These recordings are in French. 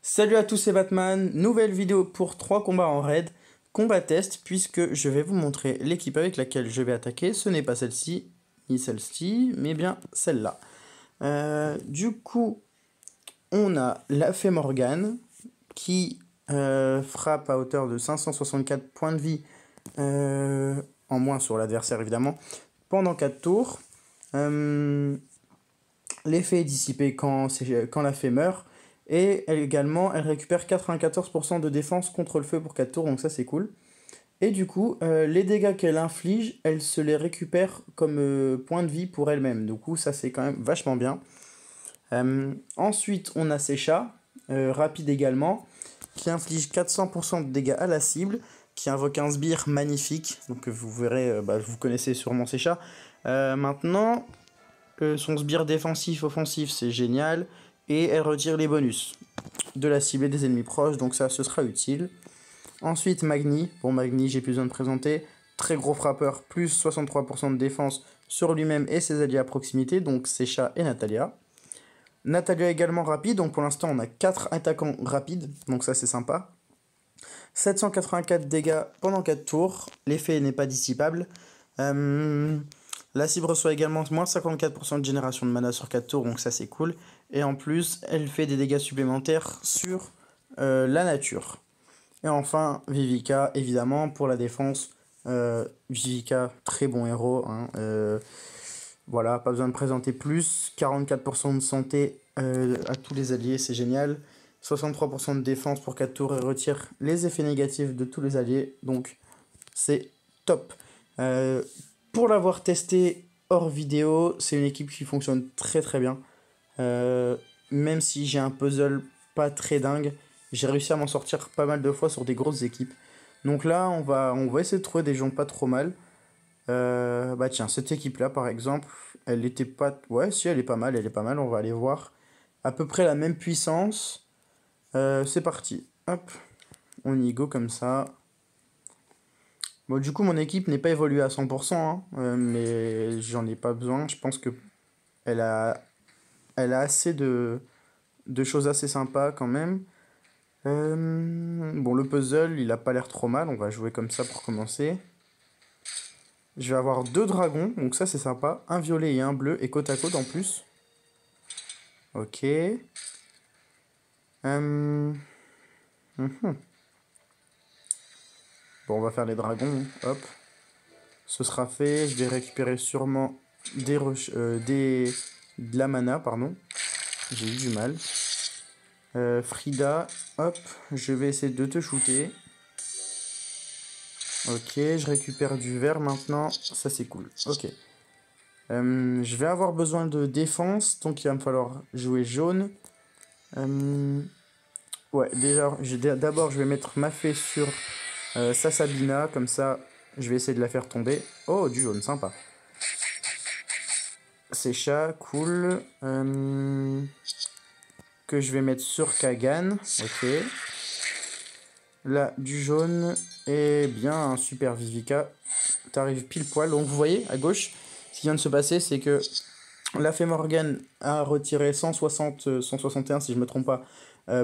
Salut à tous, c'est Batman, nouvelle vidéo pour 3 combats en raid, combat test, puisque je vais vous montrer l'équipe avec laquelle je vais attaquer. Ce n'est pas celle-ci, ni celle-ci, mais bien celle-là. Du coup, on a la Fée Morgane, qui frappe à hauteur de 564 points de vie, en moins sur l'adversaire évidemment, pendant 4 tours. L'effet est dissipé quand la fée meurt. Et elle récupère 94% de défense contre le feu pour 4 tours, donc ça c'est cool. Et du coup, les dégâts qu'elle inflige, elle se les récupère comme point de vie pour elle-même. Du coup, ça c'est quand même vachement bien. Ensuite, on a Secha, rapide également, qui inflige 400% de dégâts à la cible, qui invoque un sbire magnifique. Donc vous verrez, vous connaissez sûrement Secha. Maintenant, son sbire défensif, offensif, c'est génial. Et elle retire les bonus de la cible et des ennemis proches, donc ça, ce sera utile. Ensuite, Magni. Bon, Magni, j'ai plus besoin de présenter. Très gros frappeur, plus 63% de défense sur lui-même et ses alliés à proximité, donc Secha et Natalia. Natalia également rapide, donc pour l'instant, on a 4 attaquants rapides, donc ça, c'est sympa. 784 dégâts pendant 4 tours, l'effet n'est pas dissipable. La cible reçoit également moins 54% de génération de mana sur 4 tours, donc ça c'est cool. Et en plus, elle fait des dégâts supplémentaires sur la nature. Et enfin, Vivica, évidemment, pour la défense. Vivica, très bon héros. Voilà, pas besoin de présenter plus. 44% de santé à tous les alliés, c'est génial. 63% de défense pour 4 tours et retire les effets négatifs de tous les alliés. Donc, c'est top. Pour l'avoir testé hors vidéo, c'est une équipe qui fonctionne très très bien. Même si j'ai un puzzle pas très dingue, j'ai réussi à m'en sortir pas mal de fois sur des grosses équipes. Donc là, on va essayer de trouver des gens pas trop mal. Bah tiens, cette équipe-là, par exemple, elle était pas... Ouais, si, elle est pas mal, on va aller voir. À peu près la même puissance. C'est parti. Hop, on y go comme ça. Bon, du coup, mon équipe n'est pas évoluée à 100%, hein, mais j'en ai pas besoin. Je pense que elle a assez de choses assez sympas quand même. Bon, le puzzle, il a pas l'air trop mal. On va jouer comme ça pour commencer. Je vais avoir 2 dragons, donc ça c'est sympa. Un violet et un bleu, et côte à côte en plus. Ok. Bon, on va faire les dragons. Hop. Ce sera fait. Je vais récupérer sûrement de la mana, pardon. J'ai eu du mal. Frida, hop, je vais essayer de te shooter. Ok, je récupère du vert maintenant, ça c'est cool. Ok. Je vais avoir besoin de défense, donc il va me falloir jouer jaune. Ouais, déjà, d'abord je vais mettre ma fée sur sa Sabina, comme ça je vais essayer de la faire tomber. Oh, du jaune, sympa. C'est chat, cool. Que je vais mettre sur Kagan, ok. Là, du jaune, et bien un super Vivica. T'arrives pile poil, donc vous voyez, à gauche, ce qui vient de se passer, c'est que la Fée Morgane a retiré 161, si je me trompe pas,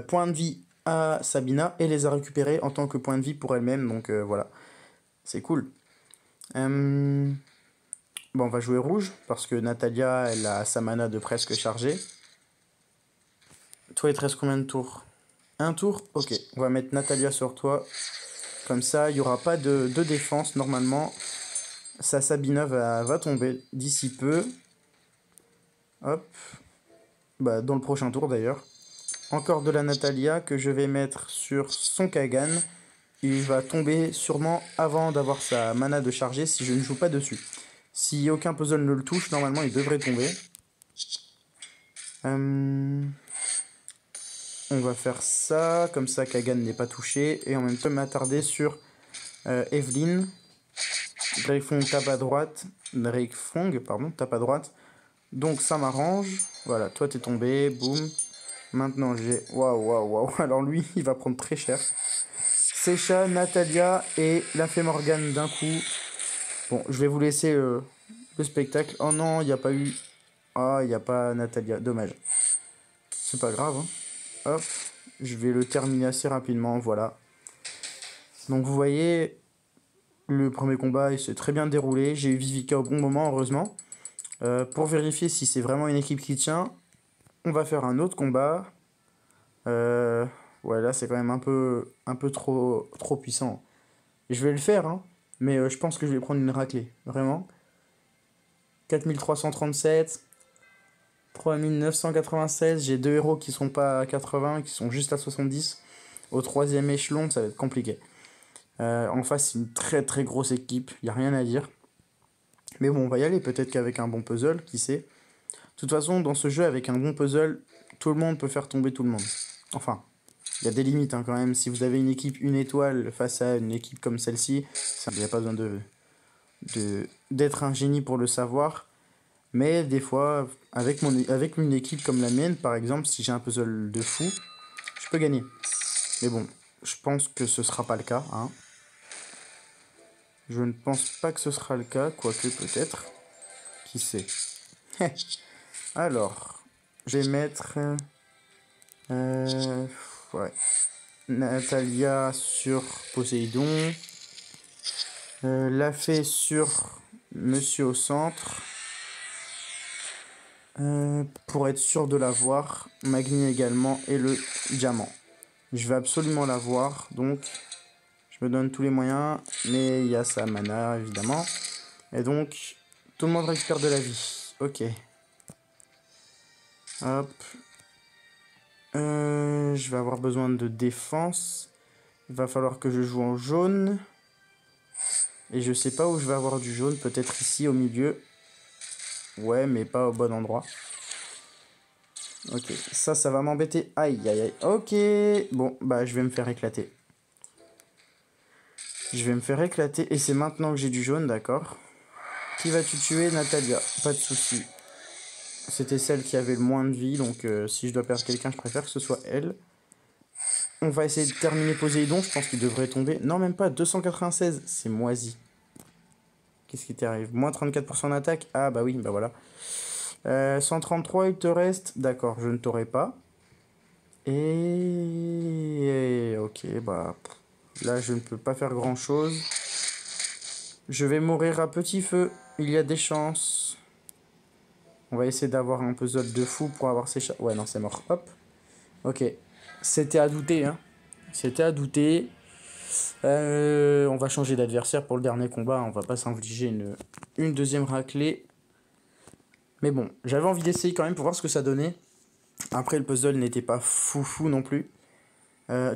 points de vie à Sabina, et les a récupérés en tant que points de vie pour elle-même, donc voilà, c'est cool. Bon, on va jouer rouge, parce que Natalia, elle a sa mana de presque chargée. Toi, il te reste combien de tours? Un tour? Ok, on va mettre Natalia sur toi. Comme ça, il n'y aura pas de défense normalement. Sa Sabina va tomber d'ici peu. Hop. Bah, dans le prochain tour d'ailleurs. Encore de la Natalia que je vais mettre sur son Kagan. Il va tomber sûrement avant d'avoir sa mana de charger si je ne joue pas dessus. Si aucun puzzle ne le touche, normalement il devrait tomber. On va faire ça, comme ça Kagan n'est pas touché. Et en même temps m'attarder sur Evelyn. Dreyfong tape à droite. Dreyfong, pardon, tape à droite. Donc ça m'arrange. Voilà, toi t'es tombé, boum. Maintenant j'ai... Waouh, waouh, waouh. Alors lui, il va prendre très cher. Secha, Natalia et la Fée Morgane d'un coup. Bon, je vais vous laisser le spectacle. Oh non, il n'y a pas eu... Ah, il n'y a pas Natalia, dommage. C'est pas grave, hein. hop, je vais le terminer assez rapidement, voilà. Donc vous voyez, le premier combat il s'est très bien déroulé, j'ai eu Vivica au bon moment heureusement. Pour vérifier si c'est vraiment une équipe qui tient, on va faire un autre combat. Ouais là c'est quand même un peu trop puissant. Je vais le faire, hein, mais je pense que je vais prendre une raclée, vraiment. 4337, 3996, j'ai deux héros qui sont pas à 80, qui sont juste à 70. Au troisième échelon, ça va être compliqué. En face, c'est une très très grosse équipe, il n'y a rien à dire. Mais bon, on va y aller, peut-être qu'avec un bon puzzle, qui sait. De toute façon, dans ce jeu, avec un bon puzzle, tout le monde peut faire tomber tout le monde. Enfin, il y a des limites hein, quand même. Si vous avez une équipe une étoile face à une équipe comme celle-ci, il n'y a pas besoin d'être un génie pour le savoir. Mais des fois, avec une équipe comme la mienne, par exemple, si j'ai un puzzle de fou, je peux gagner. Mais bon, je pense que ce sera pas le cas. Hein. Je ne pense pas que ce sera le cas, quoique peut-être. Qui sait. Alors, je vais mettre... ouais. Natalia sur Poséidon. La fée sur Monsieur au centre. Pour être sûr de l'avoir, Magni également et le diamant. Je vais absolument l'avoir, donc je me donne tous les moyens, mais il y a sa mana évidemment. Et donc, tout le monde récupère de la vie. Ok. Hop. Je vais avoir besoin de défense. Il va falloir que je joue en jaune. Et je sais pas où je vais avoir du jaune, peut-être ici au milieu. Ouais, mais pas au bon endroit. Ok, ça va m'embêter. Aïe, aïe, aïe. Ok, bon, bah je vais me faire éclater. Je vais me faire éclater. Et c'est maintenant que j'ai du jaune, d'accord. Qui vas-tu tuer? Natalia, pas de souci. C'était celle qui avait le moins de vie, donc si je dois perdre quelqu'un, je préfère que ce soit elle. On va essayer de terminer Poséidon, je pense qu'il devrait tomber. Non, même pas, 296, c'est moisi. Qu'est-ce qui t'arrive? Moins 34% d'attaque? Ah bah oui, bah voilà. 133, il te reste. D'accord, je ne t'aurai pas. Et... Ok, bah... Là, je ne peux pas faire grand-chose. Je vais mourir à petit feu. Il y a des chances. On va essayer d'avoir un puzzle de fou pour avoir ces chats. Ouais, non, c'est mort. Hop. Ok. C'était à douter, hein. C'était à douter. On va changer d'adversaire pour le dernier combat. On va pas s'infliger une deuxième raclée. Mais bon, j'avais envie d'essayer quand même pour voir ce que ça donnait. Après, le puzzle n'était pas fou non plus.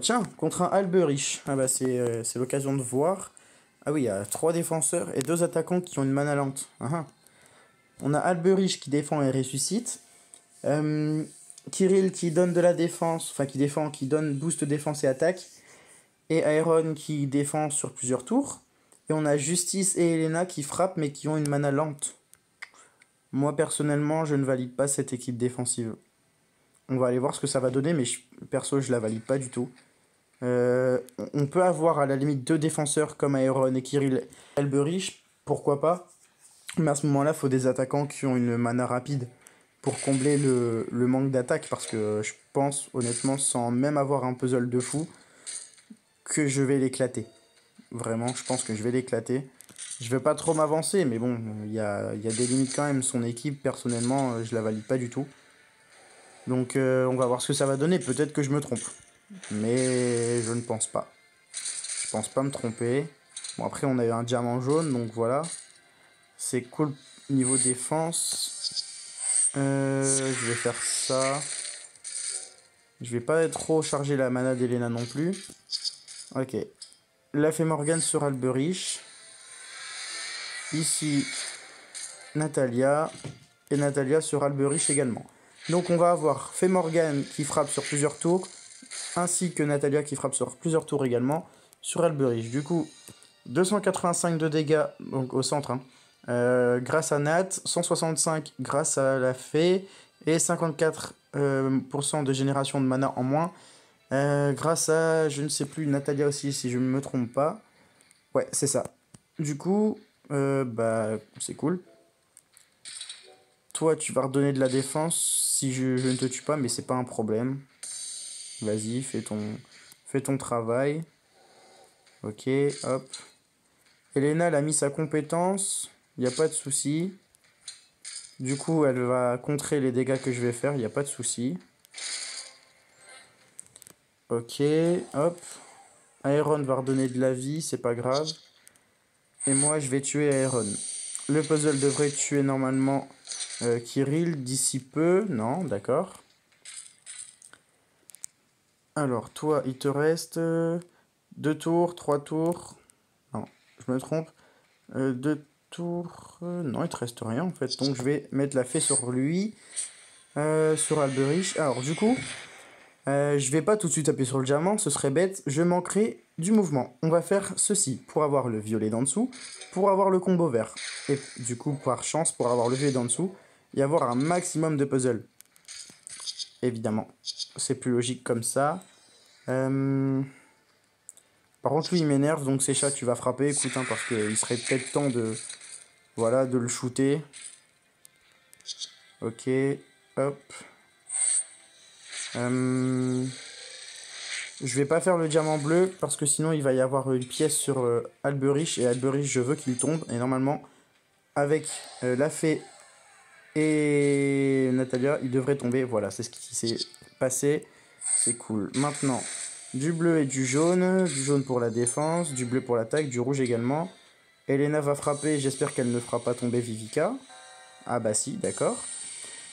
Tiens, contre un Alberich. Ah bah c'est l'occasion de voir. Ah oui, il y a 3 défenseurs et 2 attaquants qui ont une mana lente. On a Alberich qui défend et ressuscite. Kirill qui donne de la défense, enfin qui défend, qui donne boost défense et attaque. Et Iron qui défend sur plusieurs tours. Et on a Justice et Elena qui frappent mais qui ont une mana lente. Moi personnellement, je ne valide pas cette équipe défensive. On va aller voir ce que ça va donner, mais perso, je la valide pas du tout. On peut avoir à la limite 2 défenseurs comme Iron et Kirill Alberich, pourquoi pas. Mais à ce moment-là, il faut des attaquants qui ont une mana rapide pour combler le manque d'attaque. Parce que je pense, honnêtement, sans même avoir un puzzle de fou, que je vais l'éclater. Vraiment, je pense que je vais l'éclater. Je vais pas trop m'avancer, mais bon, il y a des limites quand même. Son équipe, personnellement, je la valide pas du tout. Donc on va voir ce que ça va donner. Peut-être que je me trompe. Mais je ne pense pas. Je pense pas me tromper. Bon, après, on a eu un diamant jaune, donc voilà. C'est cool niveau défense. Je vais faire ça. Je vais pas trop charger la mana d'Elena non plus. Ok. La fée Morgane sur Alberich. Ici, Natalia. Et Natalia sur Alberich également. Donc on va avoir Fée Morgane qui frappe sur plusieurs tours. Ainsi que Natalia qui frappe sur plusieurs tours également. Sur Alberich. Du coup, 285 de dégâts donc au centre. Grâce à Nat. 165 grâce à la fée. Et 54% de génération de mana en moins. Grâce à, je ne sais plus, Natalia aussi, si je ne me trompe pas. Ouais, c'est ça. Du coup, bah, c'est cool. Toi, tu vas redonner de la défense si je ne te tue pas, mais c'est pas un problème. Vas-y, fais ton travail. Ok, hop. Elena, elle a mis sa compétence. Il n'y a pas de souci. Du coup, elle va contrer les dégâts que je vais faire. Il n'y a pas de souci. Ok, hop. Aeron va redonner de la vie, c'est pas grave. Et moi, je vais tuer Aeron. Le puzzle devrait tuer normalement Kirill d'ici peu. Non, d'accord. Alors, toi, il te reste 2 tours, 3 tours. Non, je me trompe. 2 tours. Non, il te reste rien en fait. Donc, je vais mettre la fée sur lui. Sur Alberich. Alors, du coup, je vais pas tout de suite appuyer sur le diamant, ce serait bête. Je manquerai du mouvement. On va faire ceci pour avoir le violet d'en dessous, pour avoir le combo vert. Et du coup, par chance, pour avoir le violet d'en dessous, et avoir un maximum de puzzles. Évidemment. C'est plus logique comme ça. Par contre, lui, il m'énerve, donc Secha, tu vas frapper. Écoute, hein, parce qu'il serait peut-être temps de... Voilà, de le shooter. Ok, hop. Je vais pas faire le diamant bleu parce que sinon il va y avoir une pièce sur Alberich et Alberich je veux qu'il tombe et normalement avec la fée et Natalia il devrait tomber. Voilà, c'est ce qui s'est passé, c'est cool. Maintenant du bleu et du jaune pour la défense, du bleu pour l'attaque, du rouge également. Elena va frapper, j'espère qu'elle ne fera pas tomber Vivica. Ah bah si, d'accord.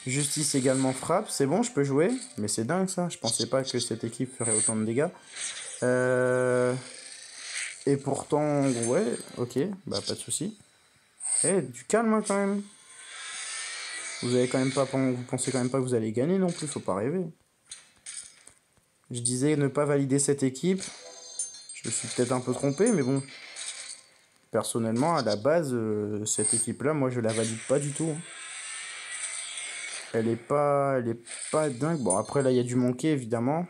Justice également frappe, c'est bon, je peux jouer. Mais c'est dingue ça, je pensais pas que cette équipe ferait autant de dégâts. Et pourtant, ouais, ok, bah pas de souci. Eh, du calme hein, quand même. Vous avez quand même pas, vous pensez quand même pas que vous allez gagner non plus, faut pas rêver. Je disais ne pas valider cette équipe. Je me suis peut-être un peu trompé, mais bon. Personnellement, à la base, cette équipe-là, moi je la valide pas du tout. Hein. Elle est pas dingue. Bon, après là, il y a du manquer évidemment.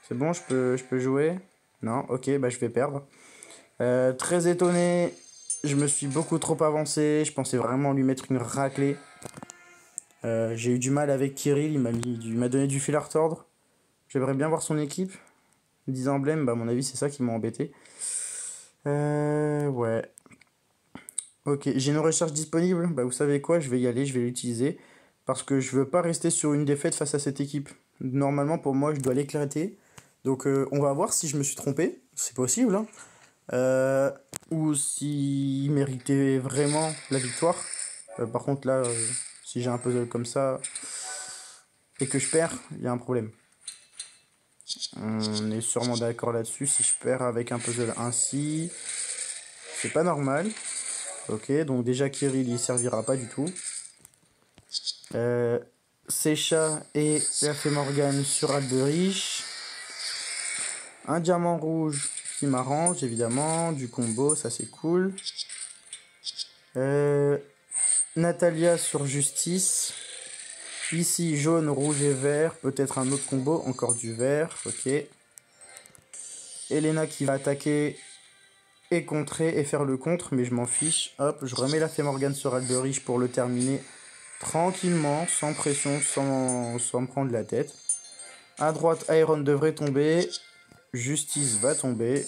C'est bon, je peux jouer? Non, ok, bah je vais perdre. Très étonné, je me suis beaucoup trop avancé, je pensais vraiment lui mettre une raclée. J'ai eu du mal avec Kirill, il m'a donné du fil à retordre. J'aimerais bien voir son équipe. 10 emblèmes, bah à mon avis c'est ça qui m'a embêté. Ouais. Ok, j'ai une recherche disponible, bah vous savez quoi, je vais y aller, je vais l'utiliser. Parce que je veux pas rester sur une défaite face à cette équipe. Normalement pour moi je dois l'éclater. Donc on va voir si je me suis trompé, c'est possible. Hein. Ou s'il méritait vraiment la victoire. Par contre là, si j'ai un puzzle comme ça et que je perds, il y a un problème. On est sûrement d'accord là-dessus. Si je perds avec un puzzle ainsi, c'est pas normal. Ok, donc déjà Kirill il servira pas du tout. Secha et la fée Morgane sur Alberich. Un diamant rouge qui m'arrange évidemment. Du combo, ça c'est cool. Natalia sur Justice. Ici, jaune, rouge et vert. Peut-être un autre combo. Encore du vert. Ok. Elena qui va attaquer et contrer et faire le contre. Mais je m'en fiche. Hop, je remets la fée Morgane sur Alberich pour le terminer tranquillement. Sans pression, sans me prendre la tête. À droite, Iron devrait tomber. Justice va tomber.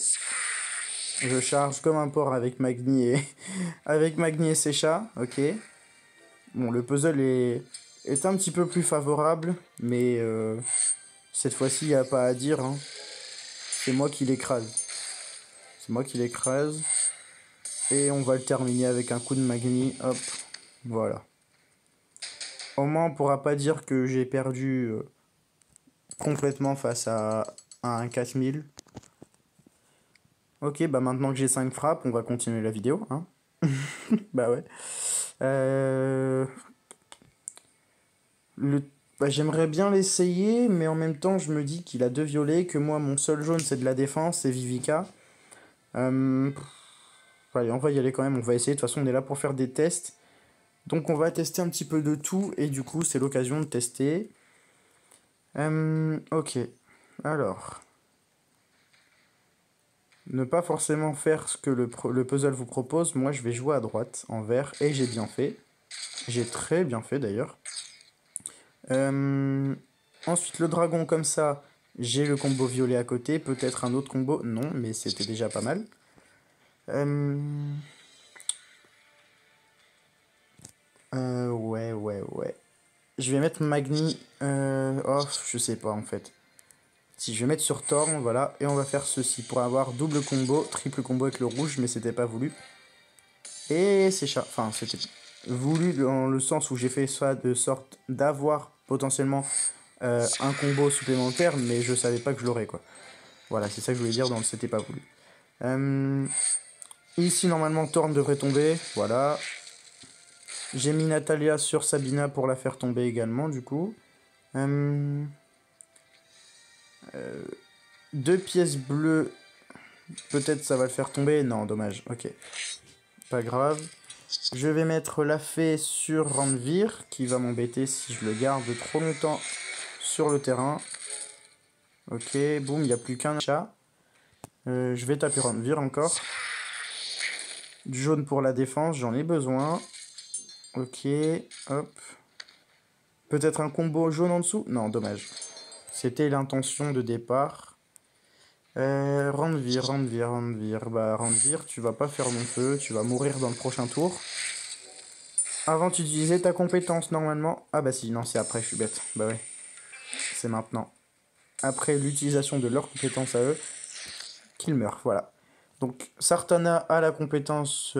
Je charge comme un porc avec Magni et, avec Magni et Secha. Ok. Bon, le puzzle est un petit peu plus favorable, mais cette fois-ci, il n'y a pas à dire. Hein. C'est moi qui l'écrase. C'est moi qui l'écrase. Et on va le terminer avec un coup de Magni. Hop, voilà. Au moins, on pourra pas dire que j'ai perdu complètement face à un 4000. Ok, bah maintenant que j'ai 5 frappes, on va continuer la vidéo. Hein. Bah ouais. Bah, j'aimerais bien l'essayer, mais en même temps, je me dis qu'il a 2 violets, que moi, mon seul jaune, c'est de la défense, c'est Vivica. Allez, on va y aller quand même, on va essayer. De toute façon, on est là pour faire des tests. Donc, on va tester un petit peu de tout, et du coup, c'est l'occasion de tester. Ok. Alors. Ne pas forcément faire ce que le puzzle vous propose. Moi, je vais jouer à droite, en vert, et j'ai bien fait. J'ai très bien fait, d'ailleurs. Ensuite, le dragon comme ça, j'ai le combo violet à côté. Peut-être un autre combo. Non, mais c'était déjà pas mal. Ouais. Je vais mettre Magni. Oh, je sais pas en fait. Si je vais mettre sur Thorn, voilà. Et on va faire ceci pour avoir double combo, triple combo avec le rouge, mais c'était pas voulu. Et c'est chat. Enfin, c'était voulu dans le sens où j'ai fait ça de sorte d'avoir potentiellement un combo supplémentaire, mais je savais pas que je l'aurais quoi. Voilà, c'est ça que je voulais dire dans le c'était pas voulu. Ici, normalement, Thorn devrait tomber. Voilà. J'ai mis Natalia sur Sabina pour la faire tomber également, du coup. 2 pièces bleues. Peut-être ça va le faire tomber. Non, dommage. Ok. Pas grave. Je vais mettre la fée sur Ranvir, qui va m'embêter si je le garde trop longtemps sur le terrain. Ok, boum, il n'y a plus qu'un chat. Je vais taper Ranvir encore. Du jaune pour la défense, j'en ai besoin. Ok, hop. Peut-être un combo jaune en dessous? Non, dommage. C'était l'intention de départ. Ranvir. Bah, Ranvir, tu vas pas faire mon feu. Tu vas mourir dans le prochain tour. Avant, tu utilisais ta compétence normalement. Ah bah si, non, c'est après, je suis bête. Bah ouais. C'est maintenant. Après l'utilisation de leur compétence à eux, qu'ils meurent, voilà. Donc Sartana a la compétence,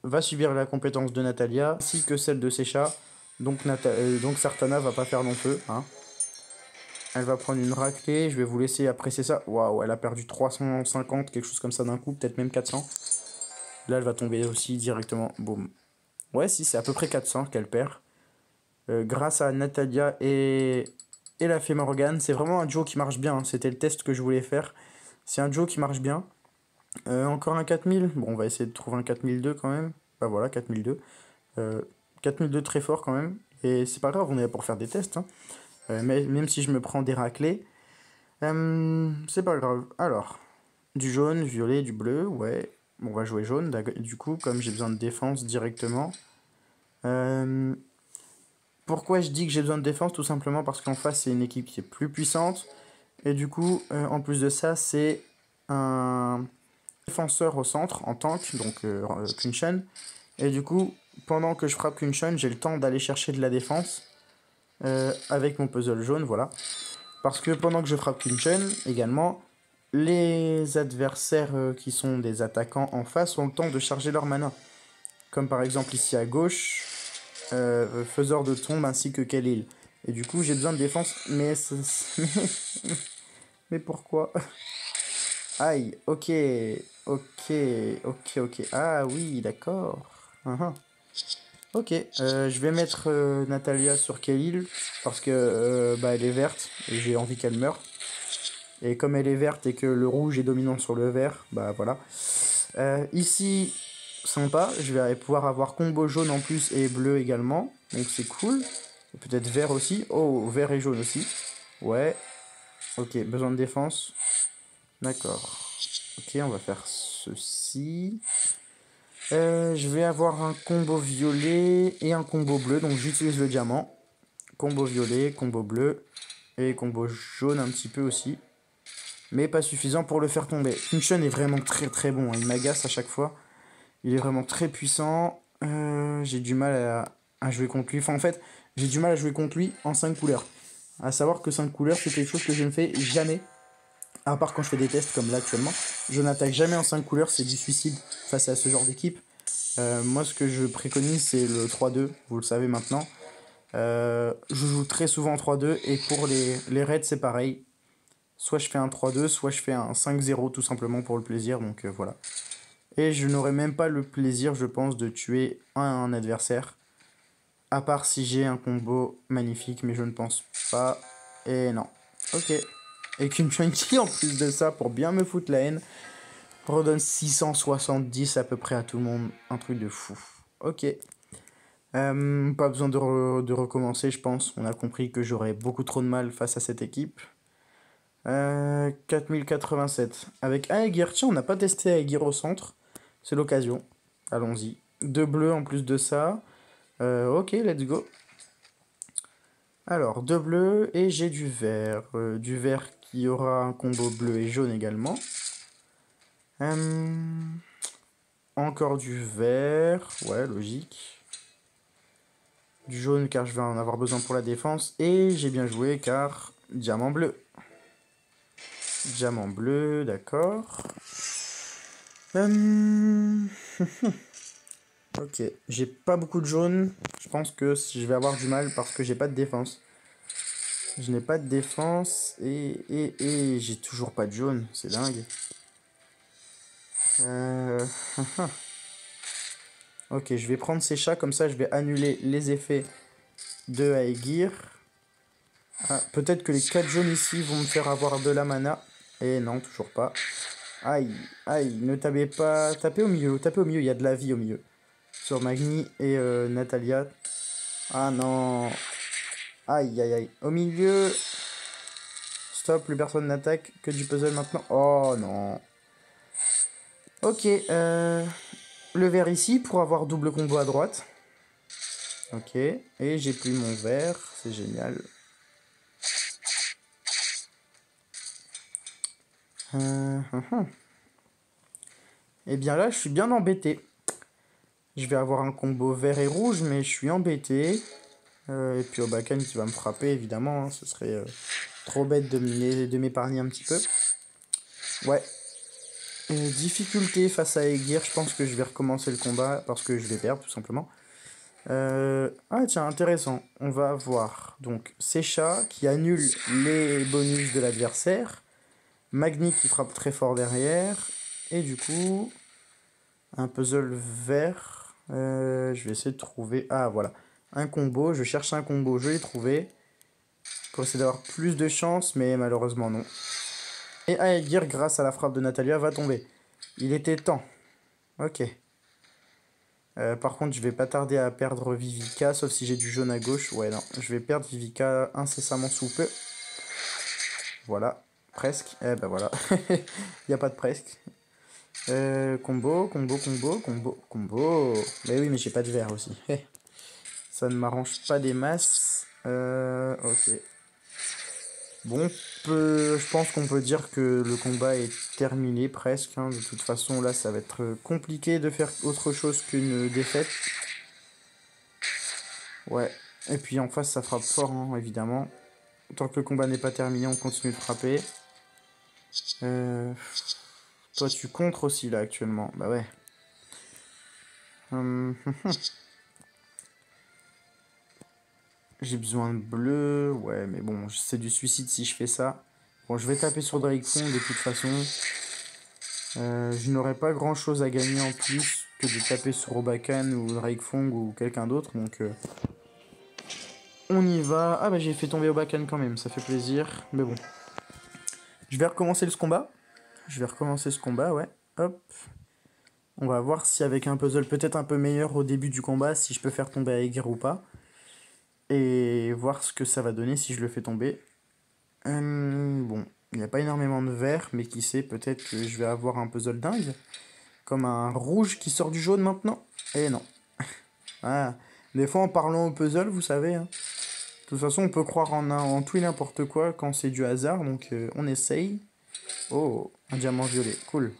va subir la compétence de Natalia, ainsi que celle de Secha. Donc Sartana va pas faire long feu, hein. Elle va prendre une raclée, je vais vous laisser apprécier ça. Waouh, elle a perdu 350, quelque chose comme ça d'un coup, peut-être même 400. Là, elle va tomber aussi directement, boum. Ouais, si, c'est à peu près 400 qu'elle perd. Grâce à Natalia et la fée Morgane, c'est vraiment un duo qui marche bien, hein. C'était le test que je voulais faire. C'est un duo qui marche bien. Encore un 4000. Bon, on va essayer de trouver un 4002 quand même. Bah voilà, 4002. 4002 très fort quand même. Et c'est pas grave, on est là pour faire des tests, hein. Mais même si je me prends des raclés, c'est pas grave. Alors, du jaune, violet, du bleu, ouais. Bon, on va jouer jaune, du coup, comme j'ai besoin de défense directement. Pourquoi je dis que j'ai besoin de défense? Tout simplement parce qu'en face, c'est une équipe qui est plus puissante. Et du coup, en plus de ça, c'est un défenseur au centre, en tank, donc Kunshan. Et du coup, pendant que je frappe Kunshan, j'ai le temps d'aller chercher de la défense avec mon puzzle jaune, voilà. Parce que pendant que je frappe Kunshan, également, les adversaires qui sont des attaquants en face ont le temps de charger leur mana. Comme par exemple ici à gauche, faiseur de tombe ainsi que Khalil. Et du coup, j'ai besoin de défense, mais... mais pourquoi? Aïe, ok. Ah oui, d'accord. Ok, je vais mettre Natalia sur Khalil parce que bah, elle est verte et j'ai envie qu'elle meure. Et comme elle est verte et que le rouge est dominant sur le vert, bah voilà. Ici, sympa, je vais pouvoir avoir combo jaune en plus et bleu également. Donc c'est cool. Peut-être vert aussi. Oh, vert et jaune aussi. Ouais. Ok, besoin de défense. D'accord. Ok, on va faire ceci. Je vais avoir un combo violet et un combo bleu. Donc j'utilise le diamant. Combo violet, combo bleu. Et combo jaune un petit peu aussi. Mais pas suffisant pour le faire tomber. Kunshan est vraiment très très bon, hein. Il m'agace à chaque fois. Il est vraiment très puissant. J'ai du mal à jouer contre lui. Enfin, en fait, j'ai du mal à jouer contre lui en 5 couleurs. À savoir que 5 couleurs, c'est quelque chose que je ne fais jamais. À part quand je fais des tests comme là actuellement. Je n'attaque jamais en 5 couleurs, c'est du suicide face à ce genre d'équipe. Moi, ce que je préconise, c'est le 3-2. Vous le savez maintenant. Je joue très souvent en 3-2. Et pour les raids, c'est pareil. Soit je fais un 3-2, soit je fais un 5-0 tout simplement pour le plaisir. Donc voilà. Et je n'aurai même pas le plaisir, je pense, de tuer un adversaire. À part si j'ai un combo magnifique, mais je ne pense pas. Et non. Ok. Et qu'une Chunky en plus de ça, pour bien me foutre la haine, redonne 670 à peu près à tout le monde. Un truc de fou. Ok. Pas besoin de recommencer, je pense. On a compris que j'aurais beaucoup trop de mal face à cette équipe. 4087. Avec Aegir, tiens, on n'a pas testé Aegir au centre. C'est l'occasion. Allons-y. 2 bleus en plus de ça. Ok, let's go. Alors, 2 bleus et j'ai du vert. Du vert qui aura un combo bleu et jaune également. Encore du vert. Ouais, logique. Du jaune car je vais en avoir besoin pour la défense. Et j'ai bien joué car diamant bleu. Diamant bleu, d'accord. Ok, j'ai pas beaucoup de jaune. Je pense que je vais avoir du mal parce que j'ai pas de défense. Je n'ai pas de défense et j'ai toujours pas de jaune. C'est dingue. Ok, je vais prendre ces chats comme ça. Je vais annuler les effets de Aegir. Ah, peut-être que les 4 jaunes ici vont me faire avoir de la mana. Et non, toujours pas. Aïe, aïe, ne tapez pas. Tapez au milieu, il y a de la vie au milieu. Sur Magni et Natalia. Ah non. Aïe, aïe, aïe. Au milieu. Stop, plus personne n'attaque. Que du puzzle maintenant. Oh non. Ok, le vert ici pour avoir double combo à droite. Ok, et j'ai plus mon vert, c'est génial. Et bien là, je suis bien embêté. Je vais avoir un combo vert et rouge, mais je suis embêté. Et puis Obakan qui va me frapper, évidemment. Hein, ce serait trop bête de m'épargner un petit peu. Ouais. Difficulté face à Aegir, je pense que je vais recommencer le combat parce que je vais perdre tout simplement. Ah tiens, intéressant. On va avoir donc Secha qui annule les bonus de l'adversaire. Magni qui frappe très fort derrière. Et du coup, un puzzle vert. Je vais essayer de trouver... Ah voilà, un combo. Je cherche un combo, je l'ai trouvé. Pour essayer d'avoir plus de chance, mais malheureusement non. Et Aegir, grâce à la frappe de Natalia, va tomber. Il était temps. Ok. Par contre, je vais pas tarder à perdre Vivica, sauf si j'ai du jaune à gauche. Ouais, non, je vais perdre Vivica incessamment sous peu. Voilà, presque. Eh ben voilà, il n'y a pas de presque. Combo, combo, combo, combo, combo. Mais oui, mais j'ai pas de vert aussi. Ça ne m'arrange pas des masses. Ok. Bon, je pense qu'on peut dire que le combat est terminé presque. Hein. De toute façon, là, ça va être compliqué de faire autre chose qu'une défaite. Ouais. Et puis en face, ça frappe fort, hein, évidemment. Tant que le combat n'est pas terminé, on continue de frapper. Toi, tu contres aussi, là, actuellement. Bah ouais. J'ai besoin de bleu. Ouais, mais bon, c'est du suicide si je fais ça. Bon, je vais taper sur Dragefong de toute façon. Je n'aurai pas grand chose à gagner en plus que de taper sur Obakan ou Dragefong ou quelqu'un d'autre. Donc, on y va. Ah bah j'ai fait tomber Obakan quand même, ça fait plaisir. Mais bon. Je vais recommencer ce combat. Ouais. Hop. On va voir si avec un puzzle peut-être un peu meilleur au début du combat, si je peux faire tomber Aegir ou pas. Et voir ce que ça va donner si je le fais tomber. Bon, il n'y a pas énormément de vert, mais qui sait, peut-être que je vais avoir un puzzle dingue. Comme un rouge qui sort du jaune maintenant. Et non. Ah, des fois en parlant au puzzle, vous savez. Hein. De toute façon, on peut croire en tout et n'importe quoi quand c'est du hasard, donc on essaye. Oh, un diamant violet, cool.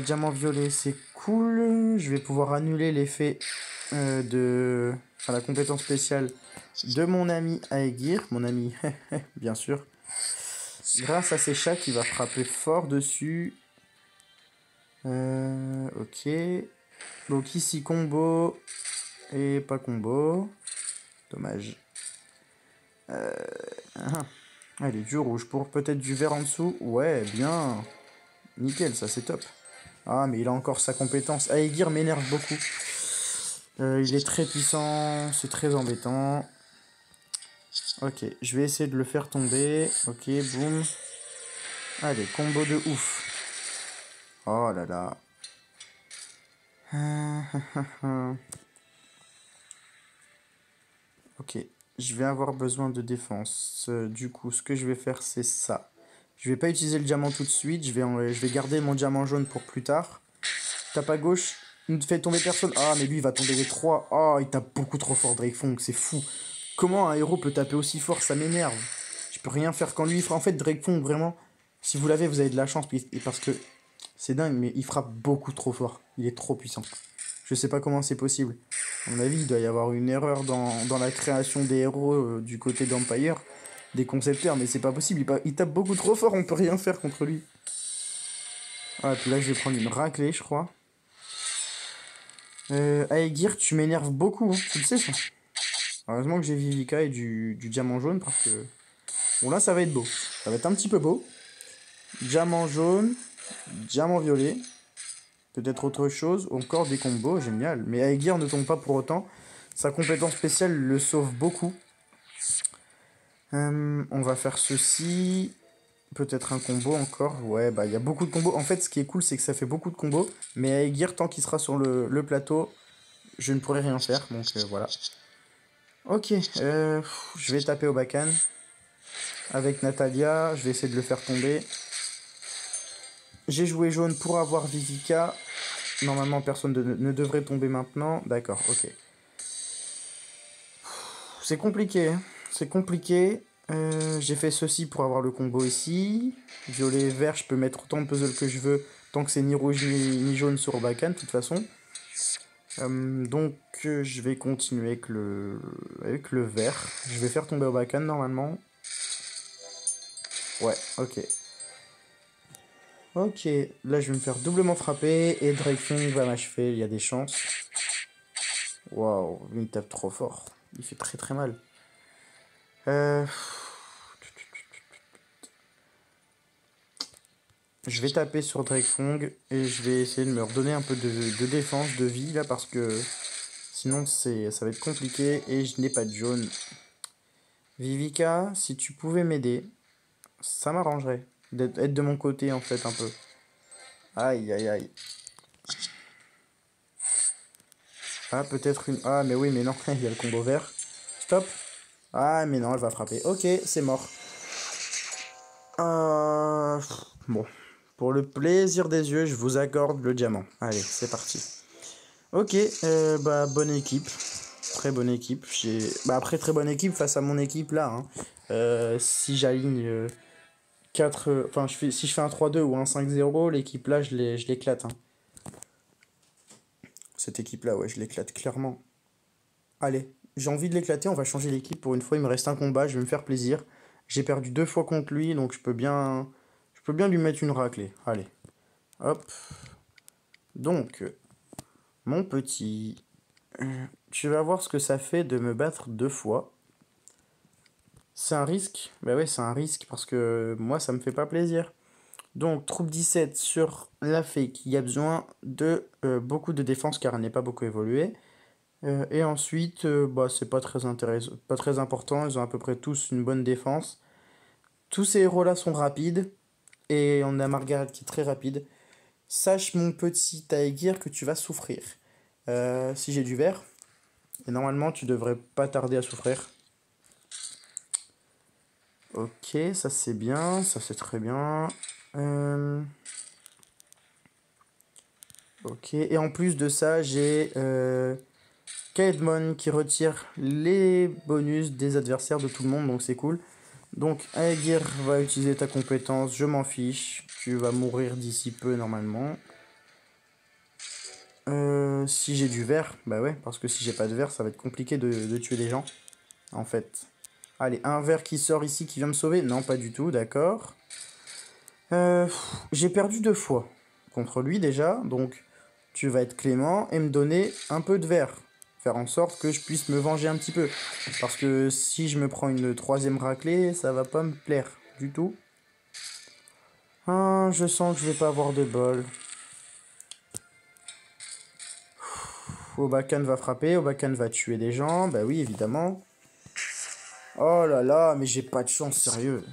Diamant violet, c'est cool. Je vais pouvoir annuler l'effet enfin, la compétence spéciale de mon ami Aegir. Mon ami, bien sûr. Grâce à ces chats qui va frapper fort dessus. Ok. Donc ici, combo. Et pas combo. Dommage. Allez, du rouge pour peut-être du vert en dessous. Ouais, bien. Nickel, ça c'est top. Ah, mais il a encore sa compétence. Aegir m'énerve beaucoup. Il est très puissant, c'est très embêtant. Ok, je vais essayer de le faire tomber. Ok, boum. Allez, combo de ouf. Oh là là. Ok, je vais avoir besoin de défense. Du coup, ce que je vais faire, c'est ça. Je vais pas utiliser le diamant tout de suite. Je vais garder mon diamant jaune pour plus tard. Tape à gauche. Ne fait tomber personne. Ah, mais lui, il va tomber les 3. Oh, il tape beaucoup trop fort, Dragefong. C'est fou. Comment un héros peut taper aussi fort? Ça m'énerve. Je peux rien faire quand lui. En fait, Dragefong, vraiment, si vous l'avez, vous avez de la chance. Parce que c'est dingue, mais il frappe beaucoup trop fort. Il est trop puissant. Je sais pas comment c'est possible. À mon avis, il doit y avoir une erreur dans la création des héros du côté d'Empire, des concepteurs, mais c'est pas possible. Il tape beaucoup trop fort, on peut rien faire contre lui. Ah, puis là, je vais prendre une raclée, je crois. Aegir, tu m'énerves beaucoup, hein. Tu le sais, ça. Heureusement que j'ai Vivica et du diamant jaune, parce que... Bon, là, ça va être beau. Ça va être un petit peu beau. Diamant jaune, diamant violet. Peut-être autre chose, encore des combos, génial. Mais Aegir ne tombe pas pour autant. Sa compétence spéciale le sauve beaucoup. On va faire ceci. Peut-être un combo encore. Ouais, bah il y a beaucoup de combos. En fait, ce qui est cool, c'est que ça fait beaucoup de combos. Mais Aegir, tant qu'il sera sur le plateau, je ne pourrai rien faire. Donc voilà. Ok, je vais taper au Bacan. Avec Natalia, je vais essayer de le faire tomber. J'ai joué jaune pour avoir Vivica. Normalement, personne ne devrait tomber maintenant. D'accord, ok. C'est compliqué, hein. C'est compliqué. J'ai fait ceci pour avoir le combo ici. Violet, vert, je peux mettre autant de puzzles que je veux. Tant que c'est ni rouge ni jaune sur Bacan, de toute façon. Donc, je vais continuer avec le vert. Je vais faire tomber au Bacan, normalement. Ouais, ok. Ok, là, je vais me faire doublement frapper. Et Dragefong va m'achever, il y a des chances. Waouh, il tape trop fort. Il fait très très mal. Je vais taper sur Dragefong et je vais essayer de me redonner un peu de défense, de vie là, parce que sinon ça va être compliqué et je n'ai pas de jaune. Vivica, si tu pouvais m'aider, ça m'arrangerait d'être de mon côté en fait un peu. Aïe aïe aïe. Ah, peut-être une... Ah, mais oui, mais non, il y a le combo vert. Stop. Ah, mais non, elle va frapper. Ok, c'est mort. Bon. Pour le plaisir des yeux, je vous accorde le diamant. Allez, c'est parti. Ok, bah, bonne équipe. Très bonne équipe. Bah, après, très bonne équipe face à mon équipe, là. Hein. Si j'aligne 4... Enfin, si je fais un 3-2 ou un 5-0, l'équipe là, je l'éclate. Hein. Cette équipe-là, ouais, je l'éclate clairement. Allez, j'ai envie de l'éclater, on va changer l'équipe pour une fois, il me reste un combat, je vais me faire plaisir. J'ai perdu 2 fois contre lui, donc je peux bien lui mettre une raclée. Allez, hop. Donc, mon petit, tu vas voir ce que ça fait de me battre 2 fois. C'est un risque? Bah ouais, c'est un risque parce que moi, ça me fait pas plaisir. Donc, troupe 17 sur la fake, il y a besoin de beaucoup de défense car elle n'est pas beaucoup évoluée. Et ensuite, bah, c'est pas très intéressant, pas très important. Ils ont à peu près tous une bonne défense. Tous ces héros-là sont rapides. Et on a Margaret qui est très rapide. Sache, mon petit Aegir, que tu vas souffrir. Si j'ai du vert. Et normalement, tu devrais pas tarder à souffrir. Ok, ça c'est bien. Ça c'est très bien. Ok, et en plus de ça, j'ai... Kaedmon qui retire les bonus des adversaires de tout le monde, donc c'est cool. Donc Aegir va utiliser ta compétence, je m'en fiche. Tu vas mourir d'ici peu normalement. Si j'ai du vert, bah ouais, parce que si j'ai pas de vert, ça va être compliqué de tuer les gens. En fait. Allez, un vert qui sort ici qui vient me sauver. Non, pas du tout, d'accord. J'ai perdu 2 fois contre lui déjà, donc tu vas être clément et me donner un peu de vert. Faire en sorte que je puisse me venger un petit peu. Parce que si je me prends une 3e raclée, ça va pas me plaire du tout. Ah, je sens que je vais pas avoir de bol. Obakan va frapper, Obakan va tuer des gens, bah oui, évidemment. Oh là là, mais j'ai pas de chance, sérieux.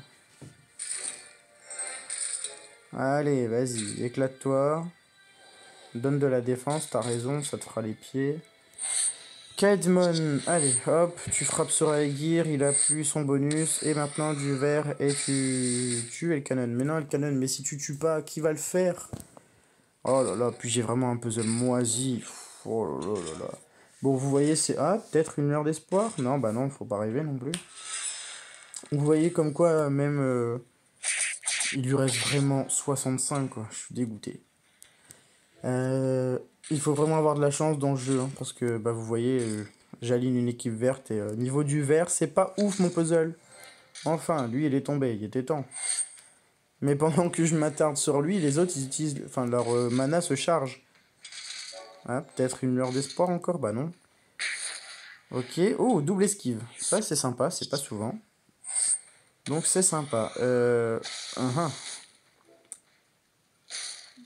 Allez, vas-y, éclate-toi. Donne de la défense, t'as raison, ça te fera les pieds. Kaedmon, allez, hop, tu frappes sur Aegir, il a plus son bonus, et maintenant du vert, et tu tues El Canon. Mais non, El Canon, mais si tu tues pas, qui va le faire? Oh là là, puis j'ai vraiment un puzzle moisi. Oh là là là là. Bon, vous voyez, c'est... Ah, peut-être une lueur d'espoir? Non, bah non, faut pas rêver non plus. Vous voyez comme quoi, même... il lui reste vraiment 65, quoi. Je suis dégoûté. Il faut vraiment avoir de la chance dans le jeu, hein, parce que, bah, vous voyez, j'aligne une équipe verte, et niveau du vert, c'est pas ouf, mon puzzle. Enfin, lui, il est tombé, il était temps. Mais pendant que je m'attarde sur lui, les autres, ils utilisent... Enfin, leur mana se charge. Ah, peut-être une lueur d'espoir encore? Bah non. Ok. Oh, double esquive. Ça, c'est sympa, c'est pas souvent. Donc, c'est sympa.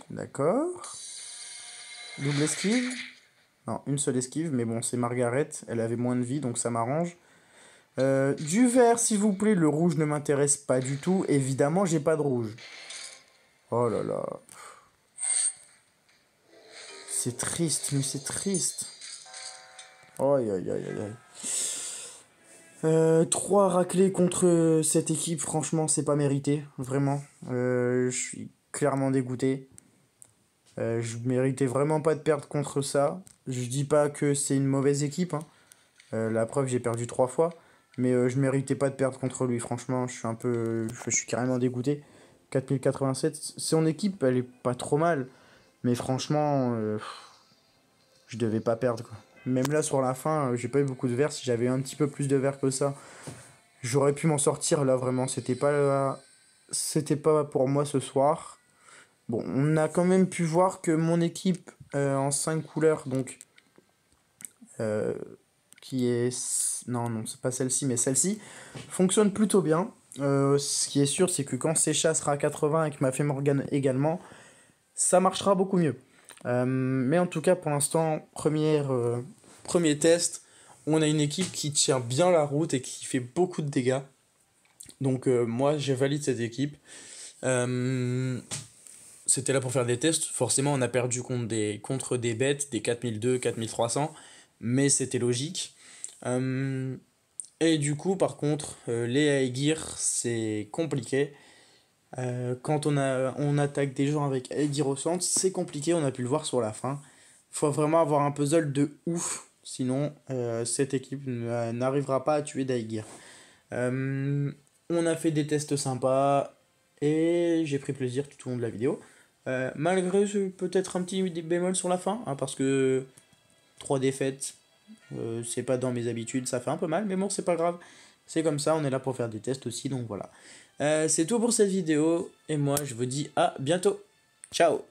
D'accord. Double esquive? Non, une seule esquive, mais bon, c'est Margaret. Elle avait moins de vie, donc ça m'arrange. Du vert, s'il vous plaît. Le rouge ne m'intéresse pas du tout. Évidemment, j'ai pas de rouge. Oh là là. C'est triste, mais c'est triste. Aïe, aïe, aïe, aïe, aïe. 3 raclés contre cette équipe, franchement, c'est pas mérité. Vraiment. Je suis clairement dégoûté. Je méritais vraiment pas de perdre contre ça. Je dis pas que c'est une mauvaise équipe, hein. La preuve, j'ai perdu 3 fois. Mais je méritais pas de perdre contre lui. Franchement, je suis un peu. Je suis carrément dégoûté. 4087. Son équipe, elle est pas trop mal. Mais franchement, je devais pas perdre, quoi. Même là, sur la fin, j'ai pas eu beaucoup de verre. Si j'avais un petit peu plus de verre que ça, j'aurais pu m'en sortir. Là, vraiment, c'était pas pour moi ce soir. Bon, on a quand même pu voir que mon équipe en 5 couleurs, donc euh, qui est... Non, non, c'est pas celle-ci, mais celle-ci, fonctionne plutôt bien. Ce qui est sûr, c'est que quand Secha sera à 80 et que ma Morgan également, ça marchera beaucoup mieux. Mais en tout cas, pour l'instant, premier test, on a une équipe qui tient bien la route et qui fait beaucoup de dégâts. Donc moi, je valide cette équipe. C'était là pour faire des tests. Forcément, on a perdu contre des bêtes, des 4002, 4300, mais c'était logique. Et du coup, par contre, les Aegir, c'est compliqué. Quand on attaque des gens avec Aegir au centre, c'est compliqué, on a pu le voir sur la fin. Faut vraiment avoir un puzzle de ouf, sinon cette équipe n'arrivera pas à tuer d'Aegir. On a fait des tests sympas et j'ai pris plaisir tout au long de la vidéo. Malgré peut-être un petit bémol sur la fin, hein, parce que 3 défaites, c'est pas dans mes habitudes, ça fait un peu mal, mais bon, c'est pas grave. C'est comme ça, on est là pour faire des tests aussi, donc voilà. C'est tout pour cette vidéo, et moi je vous dis à bientôt. Ciao!